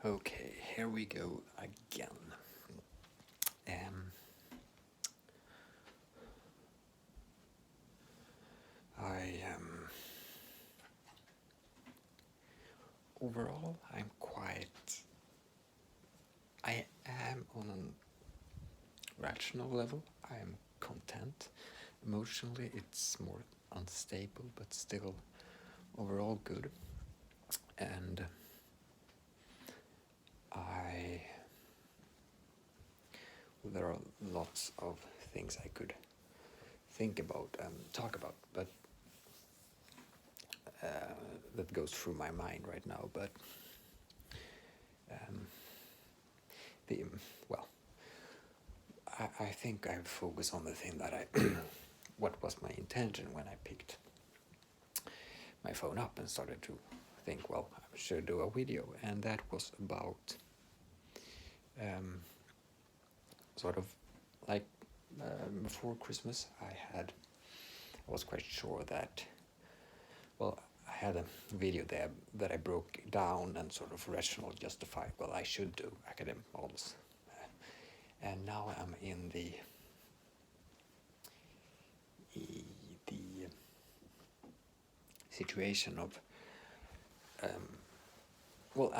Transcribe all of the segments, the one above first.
Okay, here we go again. Um, I overall I'm quite. I am on a rational level. I am content. Emotionally, it's more unstable, but still overall good. And I there are lots of things I could think about and talk about, but that goes through my mind right now. But um, the well, I think I focus on the thing that I what was my intention when I picked my phone up and started to think, well, I should do a video, and that was about um, sort of like before Christmas. I was quite sure that, well, I had a video there that I broke down and sort of rational justified, well, I should do academic models. And now I'm in the situation of well,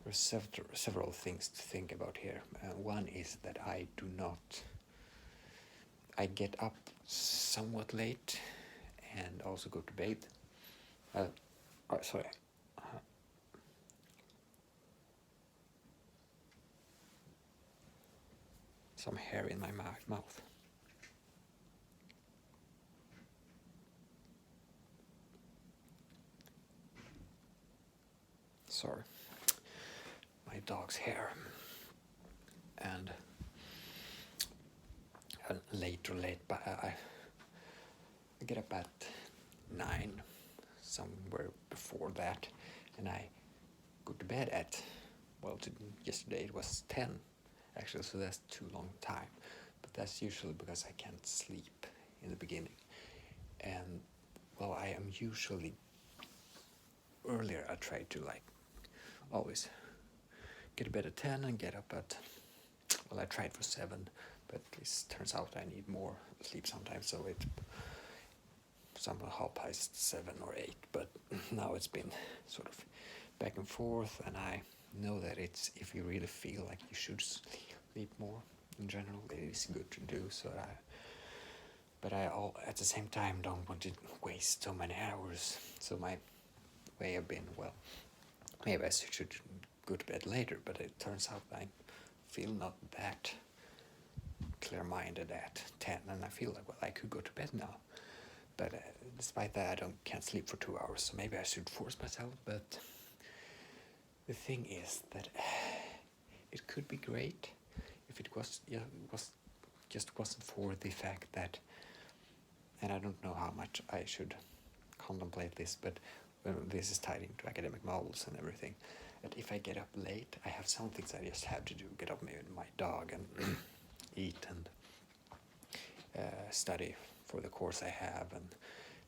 there's several things to think about here. One is that I get up somewhat late and also go to bed. Sorry. Some hair in my mouth. Sorry. My dog's hair. And late, but I get up at 9, somewhere before that, and I go to bed at, well, yesterday it was 10, actually, so that's too long time. But that's usually because I can't sleep in the beginning. And, well, I am usually earlier. I try to, like, always get to bed at 10 and get up at, well, I tried for 7, but it turns out I need more sleep sometimes, so it somehow 7 or 8, but now it's been sort of back and forth, and I know that it's, if you really feel like you should sleep more in general, it is good to do. So but I at the same time don't want to waste so many hours. So my way have been, well, maybe I should go to bed later, but it turns out I feel not that clear-minded at 10, and I feel like, well, I could go to bed now. But despite that, I can't sleep for 2 hours, so maybe I should force myself. But the thing is that it could be great if it wasn't for the fact that, and I don't know how much I should contemplate this, but this is tied into academic models and everything. That if I get up late, I have some things I just have to do: get up with my dog and eat and study for the course I have, and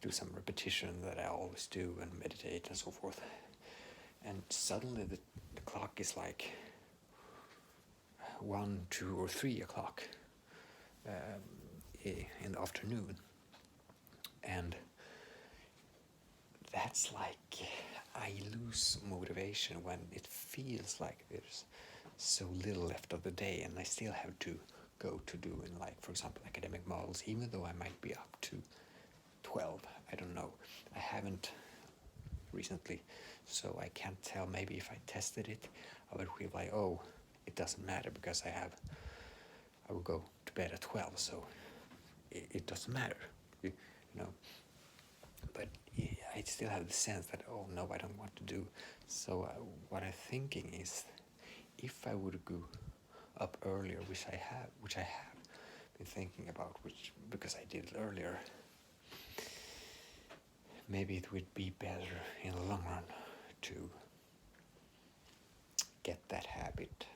do some repetition that I always do, and meditate and so forth. And suddenly the clock is like 1, 2, or 3 o'clock in the afternoon, and that's like I lose motivation when it feels like there's so little left of the day, and I still have to go to doing, like, for example, academic models, even though I might be up to 12. I don't know. I haven't recently, so I can't tell. Maybe if I tested it, I would feel like, oh, it doesn't matter because I will go to bed at 12, so it doesn't matter, you know. But I still have the sense that, oh no, I don't want to do. So what I'm thinking is, if I would go up earlier, which I have been thinking about, because I did it earlier, maybe it would be better in the long run to get that habit.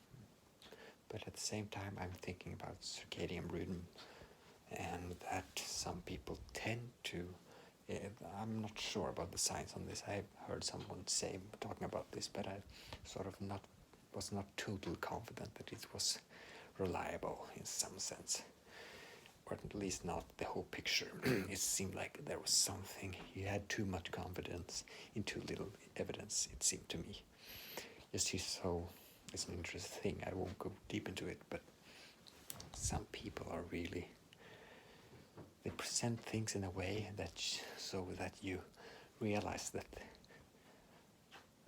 But at the same time, I'm thinking about circadian rhythm, and that some people tend to I'm not sure about the science on this. I heard someone talking about this, but I sort of was not totally confident that it was reliable in some sense, or at least not the whole picture. It seemed like there was something. He had too much confidence in too little evidence, it seemed to me. So it's an interesting thing. I won't go deep into it, but some people are really, they present things in a way so that you realize that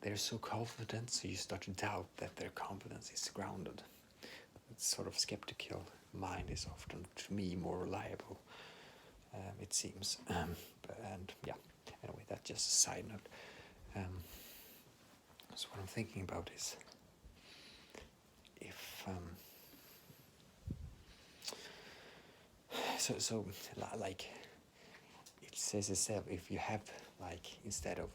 they're so confident, so you start to doubt that their confidence is grounded. That sort of skeptical mind is often, to me, more reliable, it seems. And yeah, anyway, that's just a side note. So what I'm thinking about is if like it says itself, if you have, like, instead of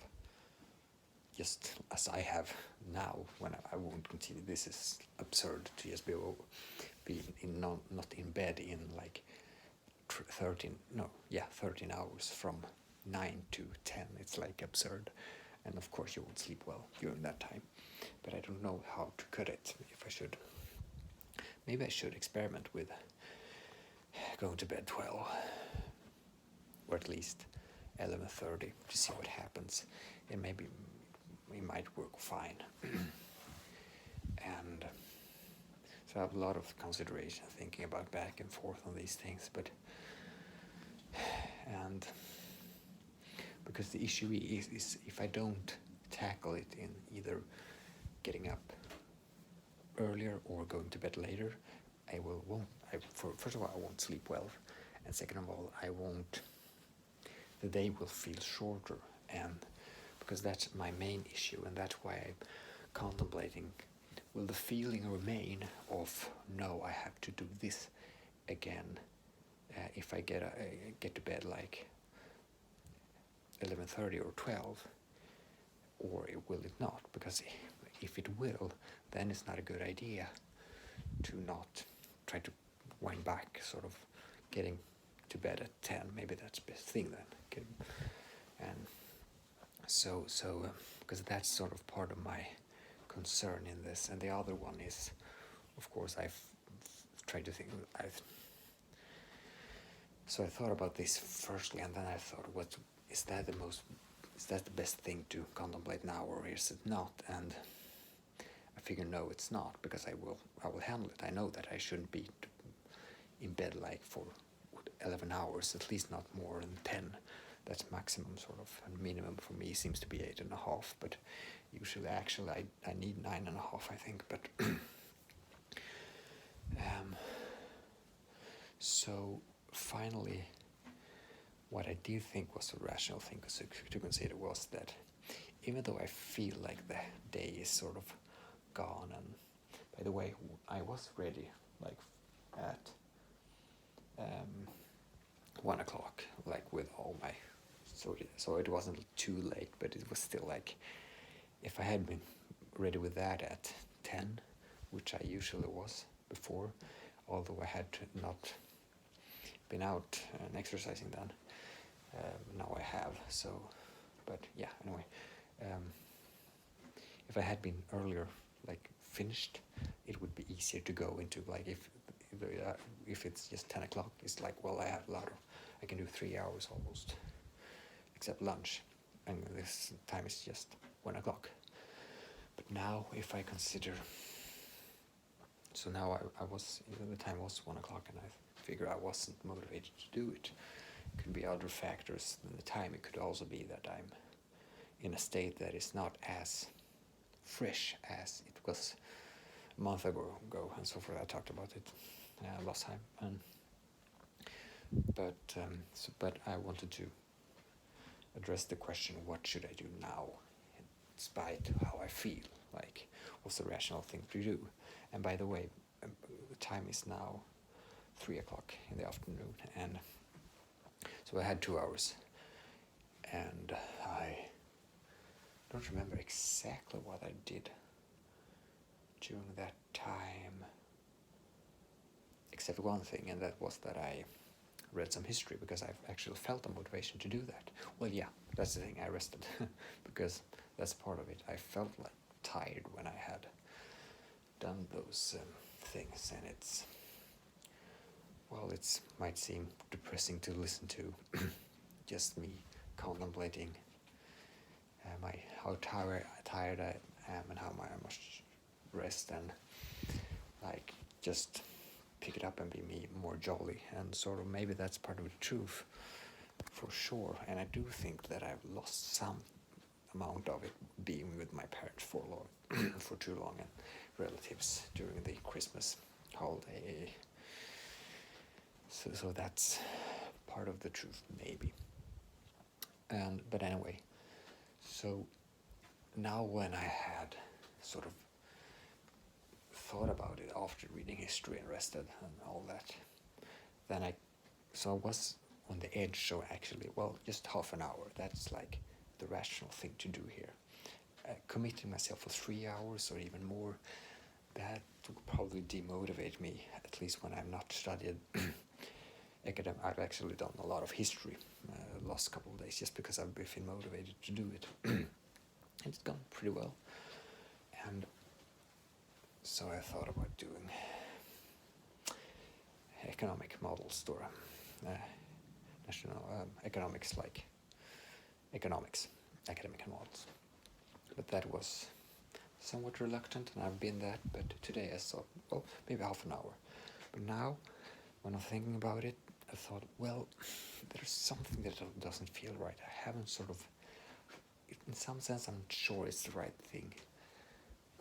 just as I have now, when I won't continue, this is absurd to just be not in bed in like 13 hours from 9 to 10. It's like absurd, and of course you won't sleep well during that time. But I don't know how to cut it. If I should, maybe I should experiment with going to bed 12, or at least 11:30, to see what happens, and maybe it might work fine. And so I have a lot of consideration, thinking about back and forth on these things, and because the issue is if I don't tackle it in either getting up earlier or going to bed later, first of all, I won't sleep well, and second of all, the day will feel shorter, and because that's my main issue, and that's why I'm contemplating, will the feeling remain of, no, I have to do this again, if I get to bed like 11:30 or 12, or will it not? Because if it will, then it's not a good idea to not try to wind back, sort of getting to bed at 10. Maybe that's the best thing then. And so because that's sort of part of my concern in this. And the other one is, of course, I've tried to think, so I thought about this firstly, and then I thought, is that the best thing to contemplate now, or is it not? And I figure no, it's not, because I will handle it. I know that I shouldn't be in bed like for 11 hours, at least not more than 10. That's maximum, sort of, and minimum for me seems to be 8.5, but usually actually I need 9.5, I think. But so finally, what I did think was a rational thing to consider was that even though I feel like the day is sort of gone, and by the way, I was ready like at 1 o'clock, like with all my, so it wasn't too late, but it was still like, if I had been ready with that at 10, which I usually was before, although I had not been out and exercising then, now I have, so, but yeah, anyway, if I had been earlier, like finished, it would be easier to go into, like, if it's just 10 o'clock, it's like, well, I can do 3 hours almost, except lunch, and this time is just 1 o'clock. But now, if I consider, so now the time was 1 o'clock, and I figure I wasn't motivated to do it. It could be other factors than the time. It could also be that I'm in a state that is not as fresh as it was a month ago, and so forth. I talked about it last time, but I wanted to address the question: what should I do now, in spite of how I feel? Like, what's the rational thing to do? And by the way, the time is now 3 o'clock in the afternoon, and so I had 2 hours, and I don't remember exactly what I did during that time, except one thing, and that was that I read some history because I've actually felt the motivation to do that. Well, yeah, that's the thing. I rested because that's part of it. I felt like tired when I had done those things, and it's might seem depressing to listen to, just me contemplating how tired I am and how I must rest and like just pick it up and be me more jolly, and sort of maybe that's part of the truth for sure. And I do think that I've lost some amount of it being with my parents for long for too long, and relatives during the Christmas holiday. So that's part of the truth maybe. But anyway, so now when I had sort of thought about it after reading history and rested and all that, then I was on the edge. So actually, well, just half an hour, that's like the rational thing to do here. Committing myself for 3 hours or even more, that would probably demotivate me, at least when I've not studied I've actually done a lot of history last couple of days just because I've been motivated to do it. It's gone pretty well. And so I thought about doing economic models or national economics, like economics, academic models. But that was somewhat reluctant, and I've been that. But today I thought, well, maybe half an hour. But now, when I'm thinking about it, I thought, well, there's something that doesn't feel right. I haven't sort of, in some sense, I'm not sure it's the right thing.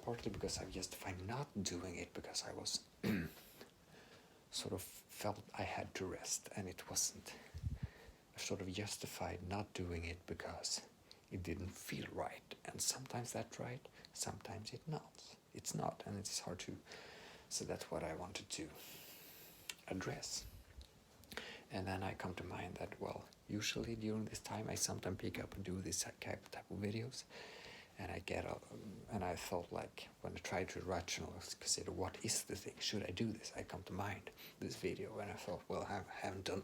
Partly because I've justified not doing it because I was sort of felt I had to rest, and it wasn't. I've sort of justified not doing it because it didn't feel right, and sometimes that's right, sometimes it's not, and it's hard to. So that's what I wanted to address. And then I come to mind that, well, usually during this time I sometimes pick up and do this type of videos, and and I felt like when I tried to rationally consider what is the thing, should I do this, I come to mind this video, and I thought, well, I haven't done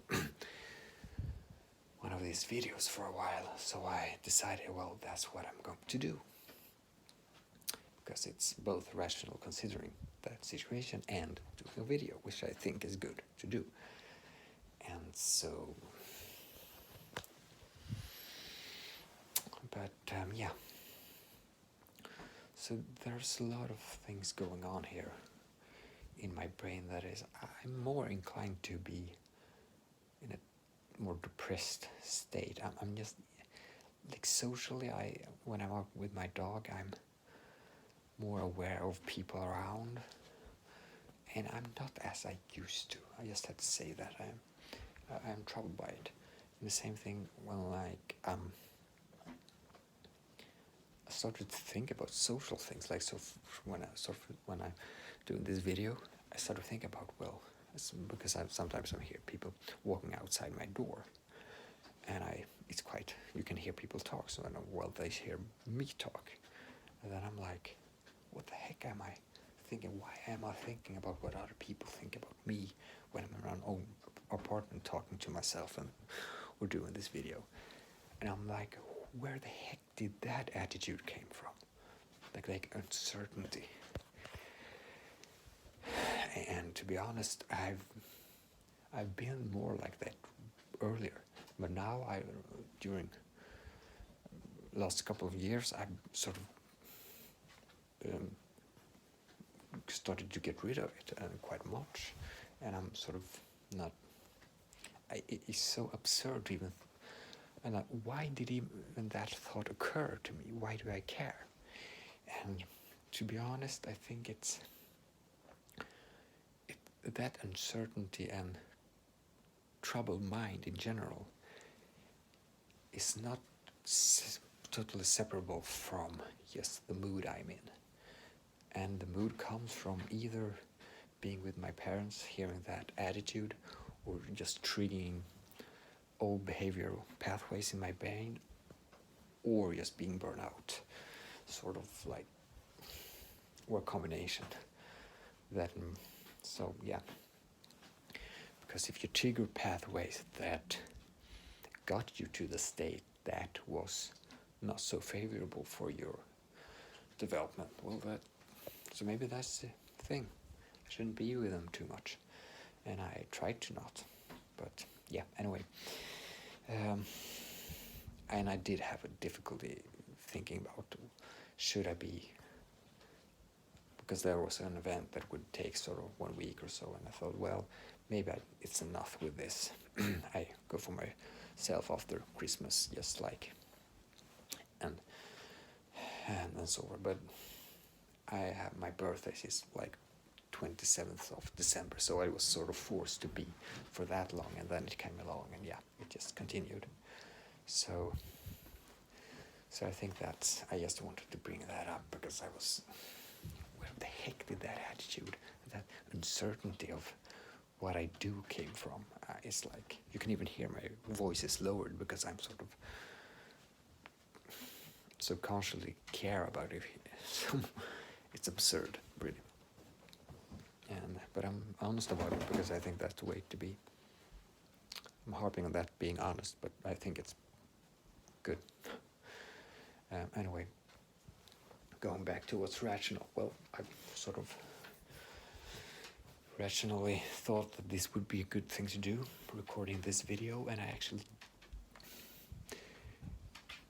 one of these videos for a while, so I decided, well, that's what I'm going to do, because it's both rational considering that situation and doing a video, which I think is good to do. And so, but yeah, so there's a lot of things going on here in my brain that is, I'm more inclined to be in a more depressed state. I'm just, like, socially, when I'm out with my dog, I'm more aware of people around, and I'm not as I used to. I just had to say that I'm troubled by it. And the same thing when I started to think about social things, like when I'm doing this video, I started to think about, well, because sometimes I hear people walking outside my door, and it's quite, you can hear people talk, so well, they hear me talk, and then I'm like, what the heck am I thinking? Why am I thinking about what other people think about me when I'm in my own apartment talking to myself and we're doing this video? And I'm like, where the heck did that attitude came from? Like uncertainty. And to be honest, I've been more like that earlier, but now during last couple of years, I've sort of started to get rid of it, quite much, and I'm sort of not. It's so absurd to even. And why did even that thought occur to me? Why do I care? And to be honest, I think it's that uncertainty and troubled mind in general is not totally separable from just the mood I'm in. And the mood comes from either being with my parents, hearing that attitude, or just treating old behavioral pathways in my brain, or just being burnt out, sort of like, or a combination. So yeah, because if you trigger pathways that got you to the state that was not so favorable for your development, well, so maybe that's the thing. I shouldn't be with them too much, and I tried to not, but yeah. Anyway, and I did have a difficulty thinking about should I be, because there was an event that would take sort of 1 week or so, and I thought, well, maybe it's enough with this. I go for myself after Christmas, just like, and so on. But I have my birthday is like 27th of December, so I was sort of forced to be for that long, and then it came along, and yeah, it just continued. So I think I just wanted to bring that up because I was, where the heck did that attitude, that uncertainty of what I do came from? It's like, you can even hear my voice is lowered because I'm sort of subconsciously care about it. It's absurd, really. But I'm honest about it because I think that's the way to be. I'm harping on that being honest, but I think it's good. Anyway, going back to what's rational. Well, I've sort of rationally thought that this would be a good thing to do, recording this video, and I actually,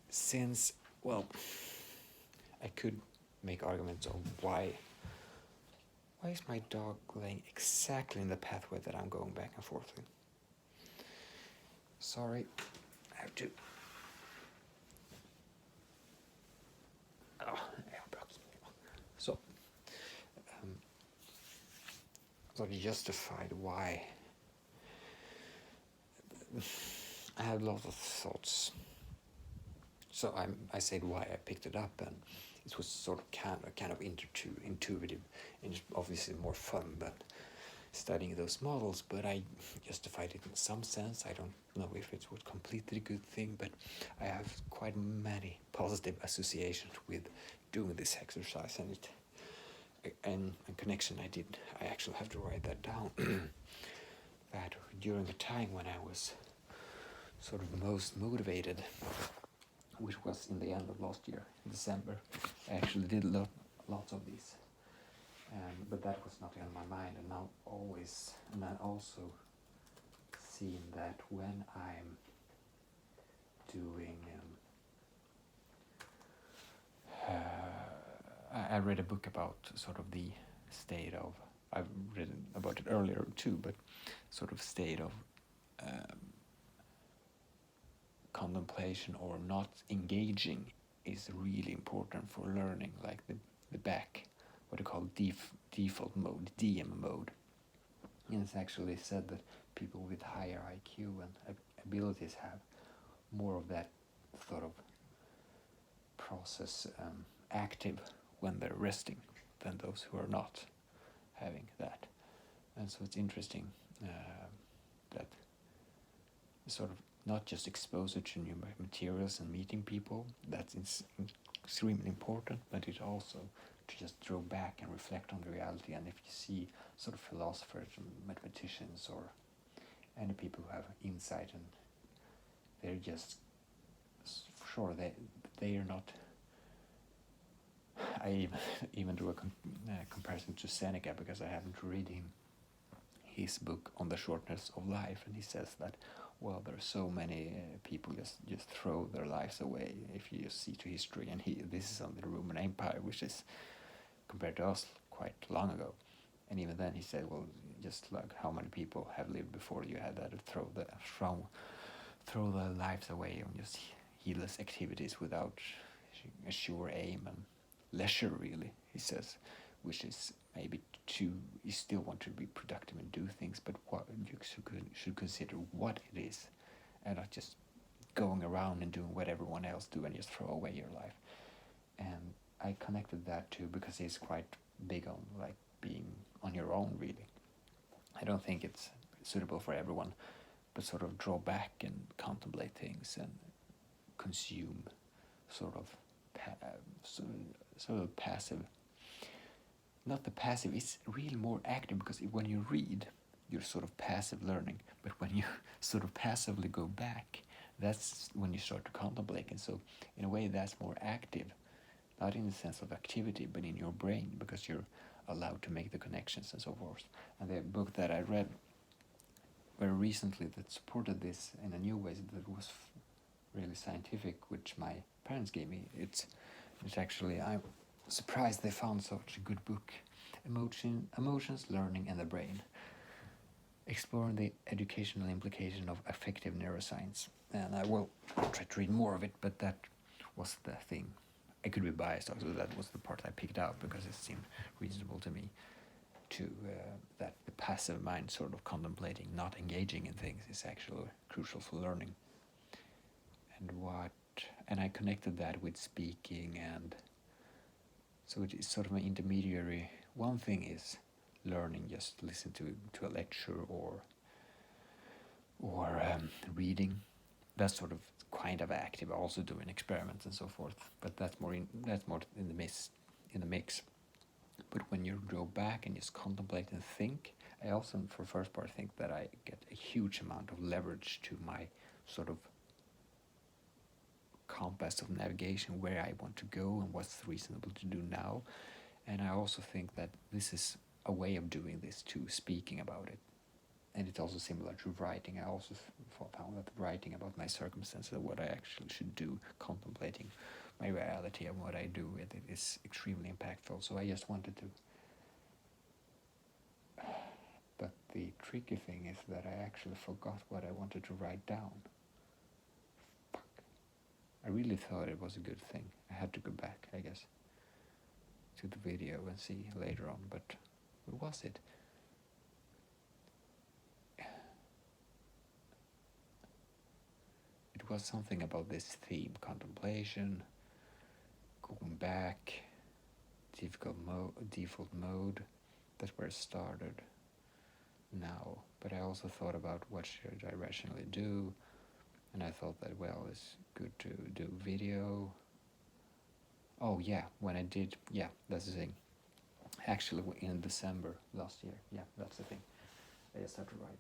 since, well, I could make arguments on why is my dog laying exactly in the pathway that I'm going back and forth in? Sorry, I have to. So, sort of justified why. I had a lot of thoughts. So I said why I picked it up, and it was sort of kind of intuitive, and it's obviously more fun than studying those models, but I justified it in some sense. I don't know if it was completely a good thing, but I have quite many positive associations with doing this exercise, and a connection I actually have to write that down. That during the time when I was sort of most motivated, which was in the end of last year, in December, I actually did lots of these. But that was not in my mind, and now and I also seen that when I'm doing, I read a book about sort of the state of, I've written about it earlier too, but sort of state of contemplation or not engaging is really important for learning, like the back, what you call default mode, DM mode. And it's actually said that people with higher IQ and abilities have more of that sort of process active when they're resting than those who are not having that. And so it's interesting that sort of not just exposure to new materials and meeting people, that's extremely important, but it also to just draw back and reflect on the reality. And if you see sort of philosophers and mathematicians or any people who have insight, and they're just, sure, they are not, I even drew a comparison to Seneca because I happened to read his book on the shortness of life, and he says that, well, there are so many people just throw their lives away if you just see to history, and this is on the Roman Empire, which is compared to us quite long ago, and even then he said, well, just like how many people have lived before you had that throw their lives away on just heedless activities without a sure aim and leisure, really, he says, which is maybe you still want to be productive and do things, but what you should consider what it is, and not just going around and doing what everyone else do and just throw away your life. And I connected that too because he's quite big on like being on your own, really. I don't think it's suitable for everyone, but sort of draw back and contemplate things and consume sort of passive. Not the passive, it's really more active, because when you read, you're sort of passive learning. But when you sort of passively go back, that's when you start to contemplate. And so in a way that's more active, not in the sense of activity, but in your brain, because you're allowed to make the connections and so forth. And the book that I read very recently that supported this in a new way, that was really scientific, which my parents gave me, it's actually, I'm surprised they found such a good book. Emotions, Learning, and the Brain, exploring the educational implication of affective neuroscience. And I will try to read more of it, but that was the thing. I could be biased, also that was the part I picked out because it seemed reasonable to me, to that the passive mind, sort of contemplating, not engaging in things, is actually crucial for learning. And I connected that with speaking, and so it is sort of an intermediary. One thing is learning, just listen to a lecture or reading. That's sort of kind of active, also doing experiments and so forth. But that's more in the mix. But when you go back and just contemplate and think, I also, for the first part, think that I get a huge amount of leverage to my sort of compass of navigation, where I want to go and what's reasonable to do now. And I also think that this is a way of doing this too, speaking about it. And it's also similar to writing. I also found that writing about my circumstances, what I actually should do, contemplating my reality and what I do, it is extremely impactful. So I just wanted to. But the tricky thing is that I actually forgot what I wanted to write down. Fuck. I really thought it was a good thing. I had to go back, I guess, to the video and see later on. But what was it? It was something about this theme, contemplation, going back, default mode. That's where it started now. But I also thought about what should I rationally do, and I thought that, well, it's good to do video. Oh yeah, when I did, yeah, that's the thing. Actually, in December last year, yeah, that's the thing. I just had to write.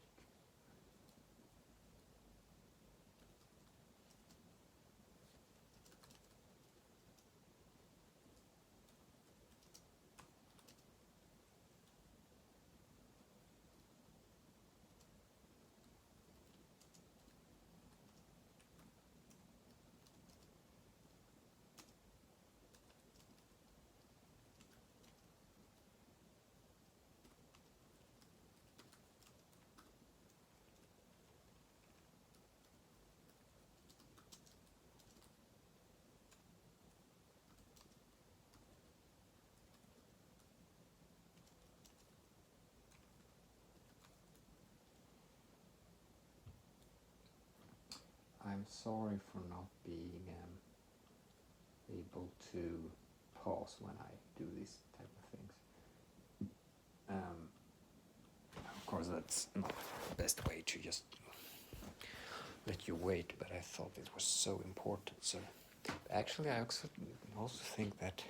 I'm sorry for not being able to pause when I do these type of things. Of course, that's not the best way to just let you wait, but I thought it was so important. So actually, I also think that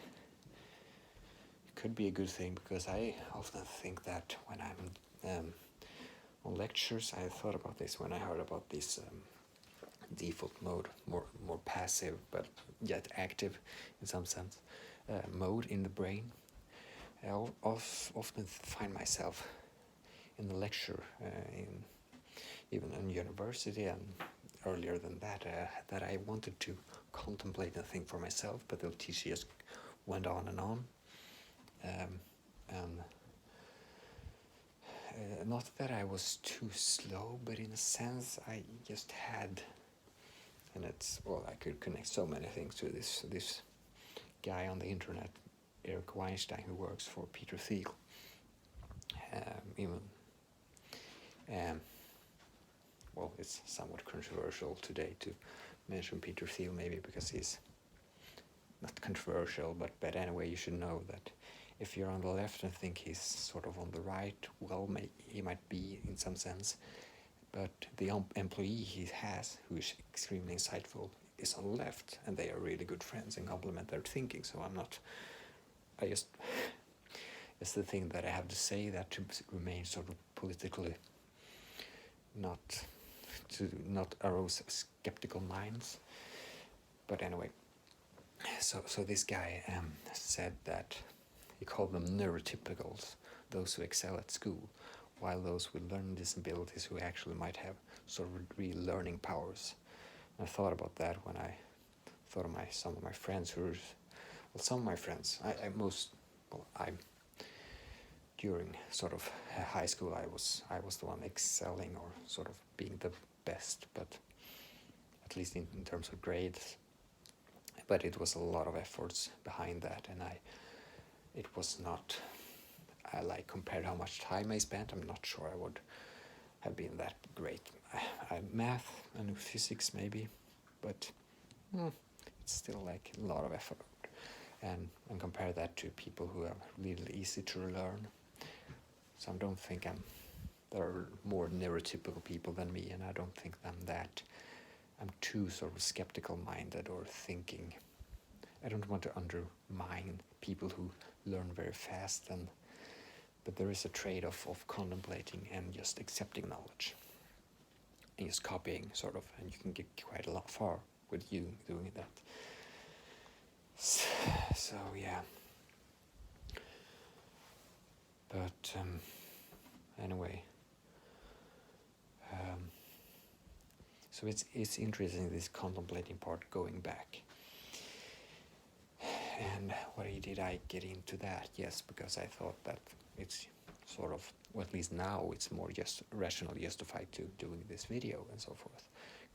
it could be a good thing, because I often think that when I'm on lectures, I thought about this when I heard about this default mode, more passive but yet active in some sense, mode in the brain. I often find myself in the lecture, even in university and earlier than that, that I wanted to contemplate and think for myself, but the teacher just went on and on. And not that I was too slow, but in a sense I just had, and it's, well, I could connect so many things to this guy on the internet, Eric Weinstein, who works for Peter Thiel. Well, it's somewhat controversial today to mention Peter Thiel, maybe because he's not controversial, but anyway, you should know that if you're on the left and think he's sort of on the right, well, he might be in some sense, but the employee he has, who is extremely insightful, is on the left, and they are really good friends and complement their thinking. So it's the thing that I have to say, that to remain sort of politically not arouse skeptical minds. But anyway, so this guy said that he called them neurotypicals, those who excel at school, while those with learning disabilities who actually might have sort of real learning powers. And I thought about that when I thought of some of my friends who were, well, some of my friends, during sort of high school, I was the one excelling or sort of being the best, but at least in terms of grades. But it was a lot of efforts behind that, and it was not, like, compared how much time I spent, I'm not sure I would have been that great. Math and physics maybe, but it's still like a lot of effort. And compare that to people who are really easy to learn. So I don't think there are more neurotypical people than me, and I don't think I'm too sort of skeptical minded or thinking. I don't want to undermine people who learn very fast, but there is a trade-off of contemplating and just accepting knowledge and just copying, sort of, and you can get quite a lot far with you doing that. So yeah. But anyway, so it's interesting, this contemplating part, going back. And why did I get into that? Yes, because I thought that it's sort of, or at least now it's more just rationally justified to doing this video and so forth,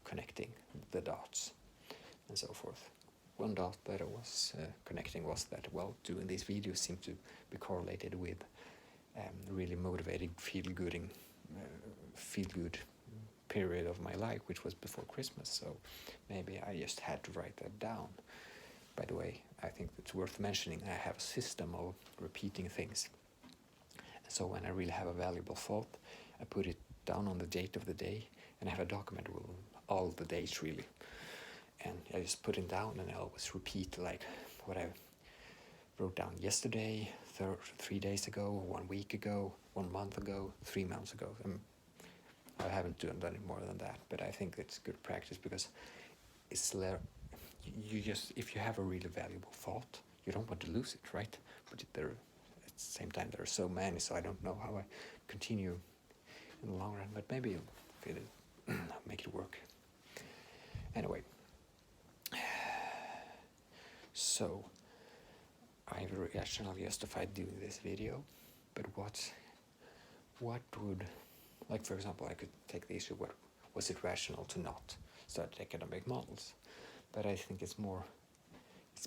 connecting the dots and so forth. One dot that I was connecting was that, well, doing these videos seem to be correlated with really motivated, feel-good period of my life, which was before Christmas. So maybe I just had to write that down. By the way, I think it's worth mentioning I have a system of repeating things. So when I really have a valuable thought, I put it down on the date of the day, and I have a document with all the dates really. And I just put it down, and I always repeat like what I wrote down yesterday, 3 days ago, 1 week ago, 1 month ago, 3 months ago. I haven't done any more than that, but I think it's good practice, because it's you just, if you have a really valuable thought, you don't want to lose it, right? But at the same time, there are so many, so I don't know how I continue in the long run, but maybe I'll make it work. Anyway, so I rationally justified doing this video, but what would, like, for example, I could take the issue, was it rational to not start academic models? But I think it's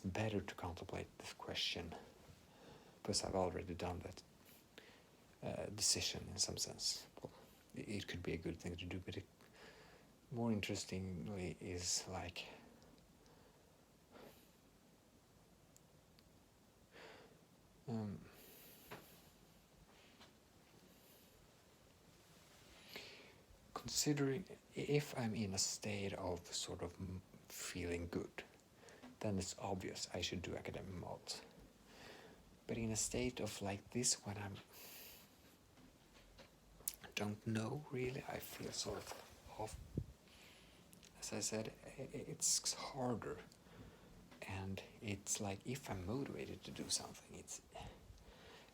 better to contemplate this question, because I've already done that decision in some sense. Well, it could be a good thing to do, but more interestingly is like, considering if I'm in a state of sort of feeling good, then it's obvious I should do academic models. But in a state of like this, when I don't know really, I feel sort of off. As I said, it's harder, and it's like, if I'm motivated to do something, it's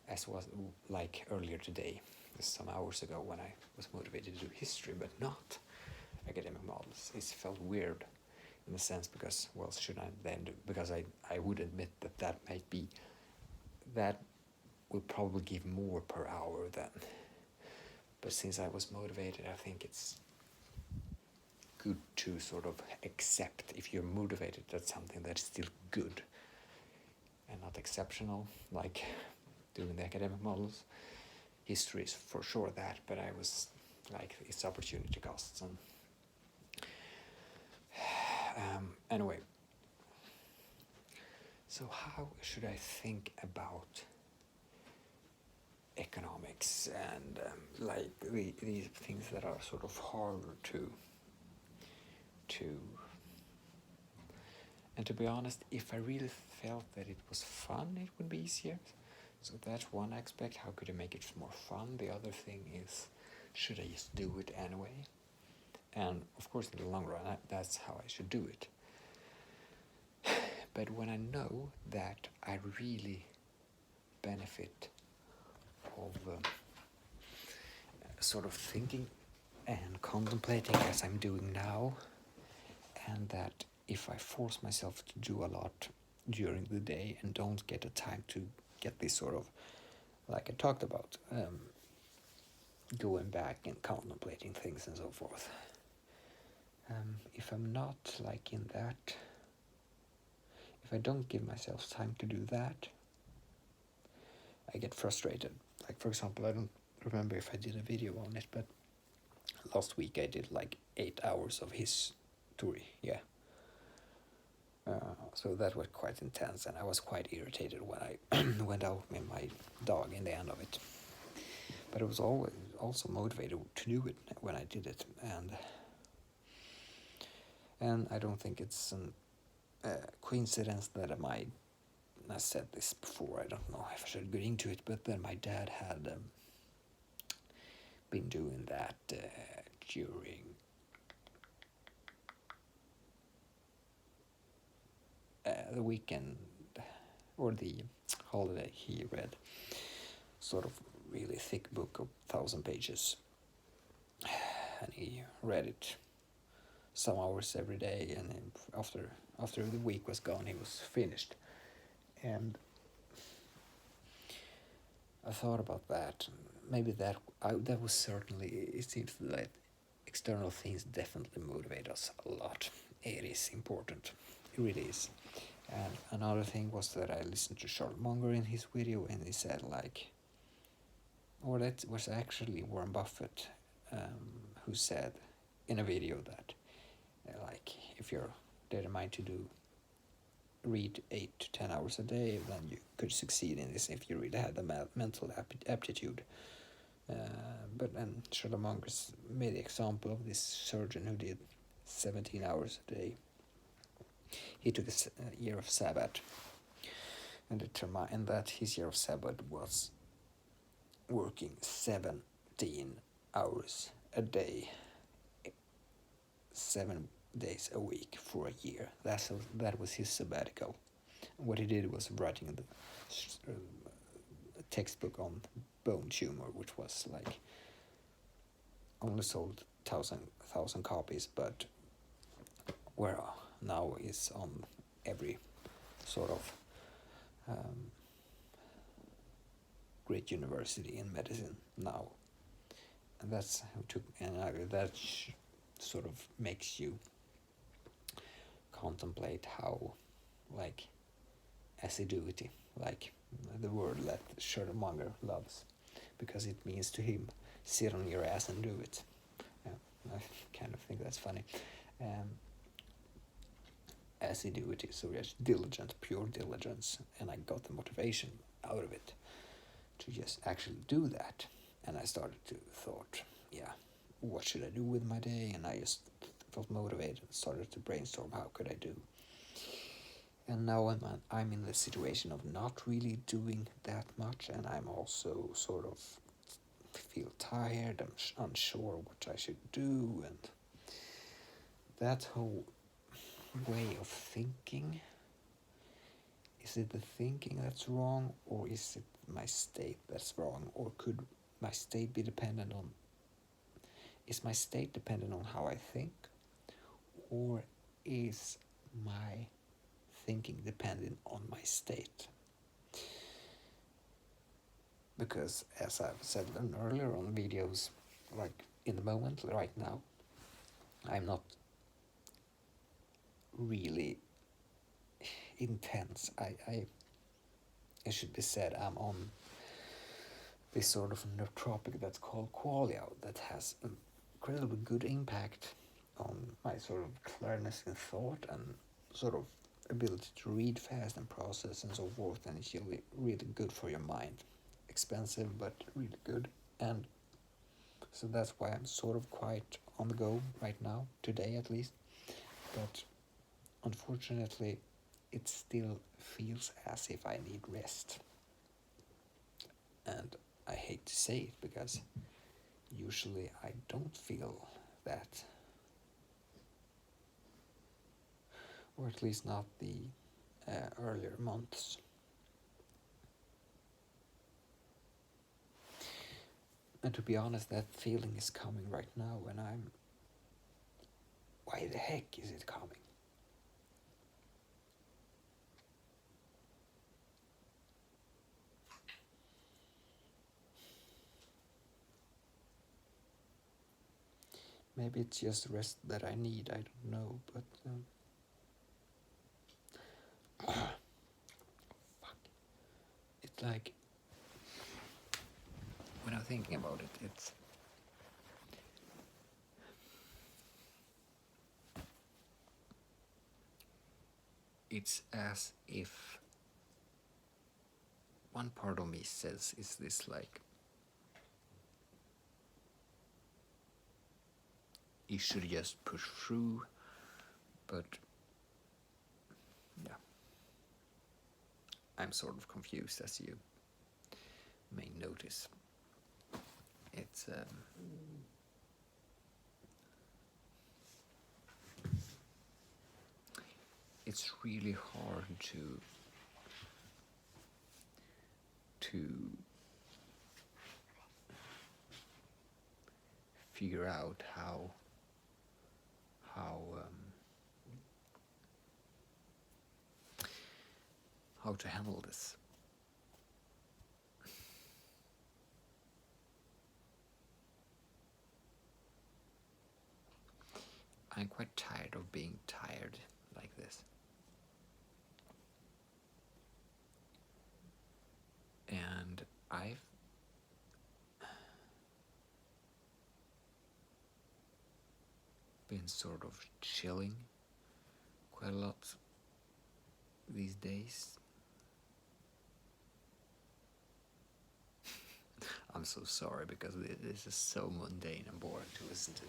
as was like earlier today, some hours ago, when I was motivated to do history but not academic models. It felt weird in a sense, because, well, should I then do, because I would admit that might be, that will probably give more per hour then. But since I was motivated, I think it's good to sort of accept, if you're motivated, that's something that's still good and not exceptional, like doing the academic models. History is for sure that, but I was like, it's opportunity costs. And anyway, so how should I think about economics and like these things that are sort of harder to and to be honest, if I really felt that it was fun, it would be easier. So that's one aspect. How could I make it more fun? The other thing is, should I just do it anyway? And of course, in the long run, that's how I should do it. But when I know that I really benefit of sort of thinking and contemplating as I'm doing now, and that if I force myself to do a lot during the day and don't get the time to get this sort of, like I talked about, going back and contemplating things and so forth. If I'm not like in that, if I don't give myself time to do that, I get frustrated. Like, for example, I don't remember if I did a video on it, but last week I did like 8 hours of history, yeah. So that was quite intense, and I was quite irritated when I went out with my dog in the end of it. But I was always also motivated to do it when I did it, and I don't think it's a coincidence that I said this before. I don't know if I should get into it, but then my dad had been doing that during the weekend or the holiday. He read sort of really thick book of 1,000 pages, and he read it some hours every day, and after the week was gone, he was finished. And I thought about that. Maybe that was certainly, it seems that external things definitely motivate us a lot. It is important. It really is. And another thing was that I listened to Charles Munger in his video, and he said or that was actually Warren Buffett, who said in a video that if you're determined to read 8 to 10 hours a day, then you could succeed in this if you really had the mental aptitude. And Charles Munger made the example of this surgeon who did 17 hours a day. He took a year of Sabbath, and determined that his year of Sabbath was working 17 hours a day, 7 days a week for a year. That was his sabbatical. What he did was writing a textbook on bone tumor, which was like only sold 1,000 copies, but where now is on every sort of great university in medicine now, and that's who took, and that sort of makes you contemplate how, like, assiduity, like the word that Charles Munger loves, because it means to him, sit on your ass and do it. I kind of think that's funny. Assiduity, so yes, diligent, pure diligence, and I got the motivation out of it to just actually do that. And I started to thought, yeah, what should I do with my day? And I just felt motivated and started to brainstorm how could I do. And now I'm in the situation of not really doing that much, and I'm also sort of feel tired, I'm unsure what I should do, and that whole way of thinking, is it the thinking that's wrong, or is it my state that's wrong, or could my state be dependent on, is my state dependent on how I think, or is my thinking dependent on my state? Because as I've said earlier on videos, like in the moment right now, I'm not really intense. It should be said, I'm on this sort of nootropic that's called Qualia, that has incredibly good impact on my sort of clearness in thought and sort of ability to read fast and process and so forth, and it's really, really good for your mind. Expensive, but really good. And so that's why I'm sort of quite on the go right now, today at least. But unfortunately, it still feels as if I need rest. And I hate to say it because usually I don't feel that, or at least not the earlier months. And to be honest, that feeling is coming right now, and why the heck is it coming? Maybe it's just rest that I need, I don't know, but fuck. It's like, when I'm thinking about it, it's as if one part of me says, is this like, you should just push through, but yeah, I'm sort of confused, as you may notice. It's really hard to figure out how to handle this. I'm quite tired of being tired like this. And I've been sort of chilling quite a lot these days. I'm so sorry because this is so mundane and boring to listen to.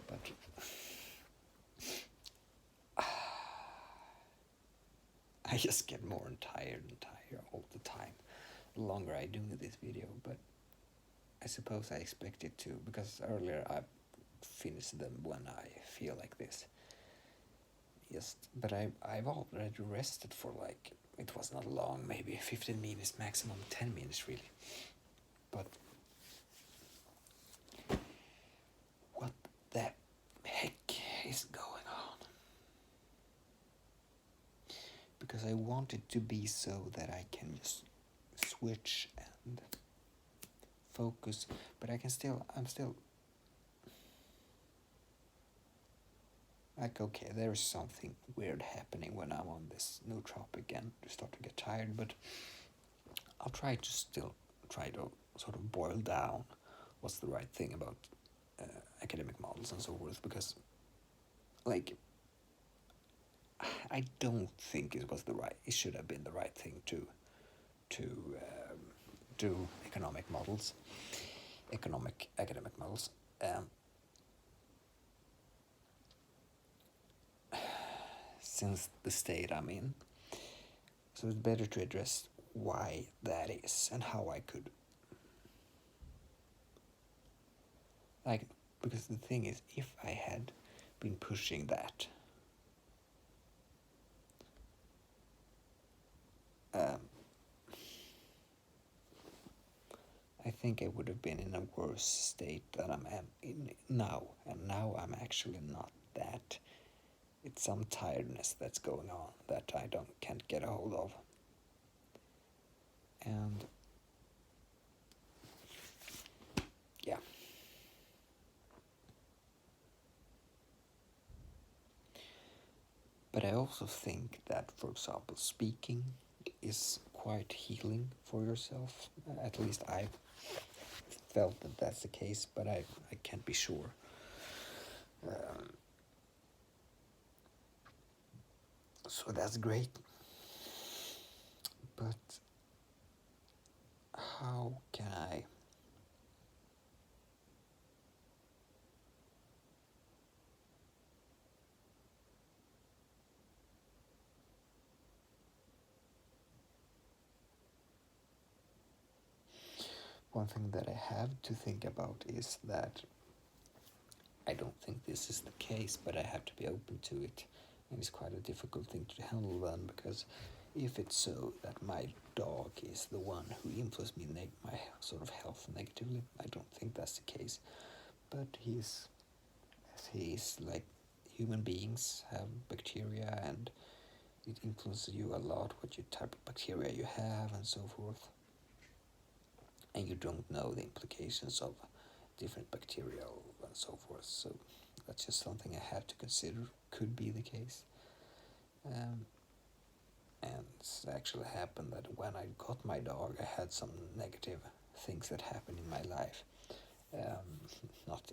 But I just get more tired all the time, the longer I do this video. But I suppose I expect it to, because earlier I finished them when I feel like this. Yes, but I've already rested for like, it was not long, maybe 15 minutes, maximum 10 minutes really. But what the heck is going on? Because I want it to be so that I can just switch and focus, but I'm still like, okay, there is something weird happening when I'm on this nootropic and start to get tired, but I'll try to sort of boil down what's the right thing about academic models and so forth, because like, I don't think it should have been the right thing to do academic models. Since the state I'm in. So it's better to address why that is and how I could, like, because the thing is, if I had been pushing that, I think I would have been in a worse state than I'm in now, and now I'm actually not that. It's some tiredness that's going on that I can't get a hold of. And yeah. But I also think that, for example, speaking is quite healing for yourself. At least I've felt that that's the case, but I can't be sure. So that's great. But how can I one thing that I have to think about is that I don't think this is the case, but I have to be open to it. And it's quite a difficult thing to handle then, because if it's so that my dog is the one who influenced me, my sort of health negatively, I don't think that's the case. But he's like human beings have bacteria, and it influences you a lot what your type of bacteria you have and so forth. And you don't know the implications of different bacteria and so forth. So that's just something I have to consider. Could be the case. And it's actually happened that when I got my dog, I had some negative things that happened in my life. Not,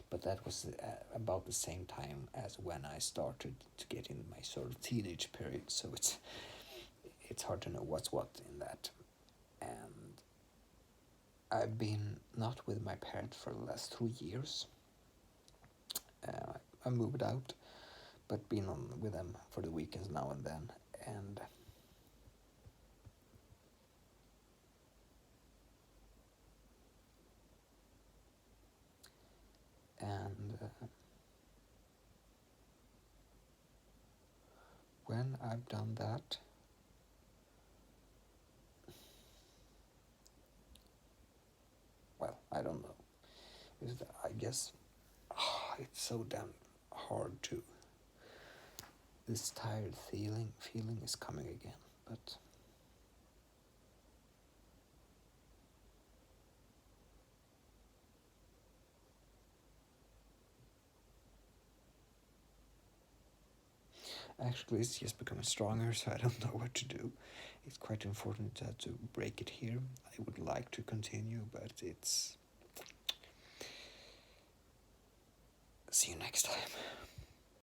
but that was about the same time as when I started to get in my sort of teenage period. So it's hard to know what's what in that. And I've been not with my parents for the last 3 years. I moved out, but been on with them for the weekends now and then. And when I've done that, well, I don't know. I guess it's so damn hard to. This tired feeling is coming again, but actually it's just becoming stronger, so I don't know what to do. It's quite important to break it here. I would like to continue, but it's. See you next time.